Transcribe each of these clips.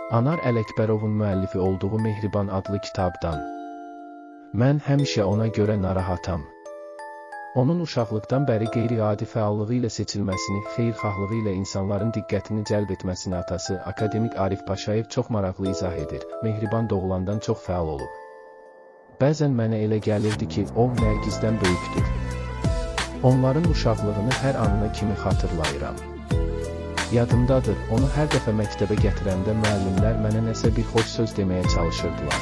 Anar Ələkbərovun müəllifi olduğu Mehriban adlı kitabdan. Mən həmişə ona görə narahatam. Onun uşaqlıqdan bəri qeyri-adi fəallığı ilə seçilməsini, xeyirxahlığı ilə insanların diqqətini cəlb etməsini atası, akademik Arif Paşayev çox maraqlı izah edir. Mehriban doğulandan çox fəal olub. Bəzən mənə elə gəlirdi ki, o, Nərgizdən böyükdür. Onların uşaqlığını hər anına kimi xatırlayıram. Yadımdadır, onu hər dəfə məktəbə gətirəndə müəllimlər mənə nəsə bir xoş söz deməyə çalışırdılar.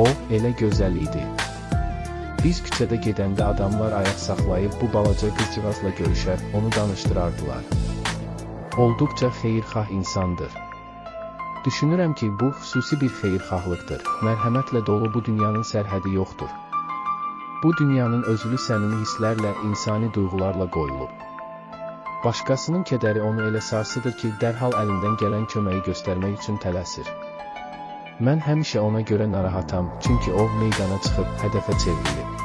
O, elə gözəl idi. Biz küçədə gedəndə adamlar ayaq saxlayıb bu balaca qızcığazla görüşər, onu danışdırardılar. Olduqca xeyirxah insandır. Düşünürəm ki, bu xüsusi bir xeyirxahlıqdır. Mərhəmətlə dolu bu dünyanın sərhədi yoxdur. Bu dünyanın özülü səmimi hisslərlə, insani duyğularla qoyulub. Başqasının kədəri onu elə sarsıdır ki, dərhal əlindən gələn köməyi göstərmək üçün tələsir. Mən həmişə ona görə narahatam, çünki o, meydana çıxıb, hədəfə çevrilib.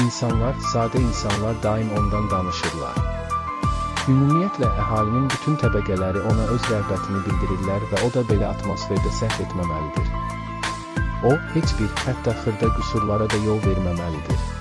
İnsanlar, sadə insanlar daim ondan danışırlar. Ümumiyyətlə, əhalinin bütün təbəqələri ona öz rəğbətini bildirirlər və o da belə atmosferdə səhv etməməlidir. O, heç bir, hətta xırda qüsurlara da yol verməməlidir.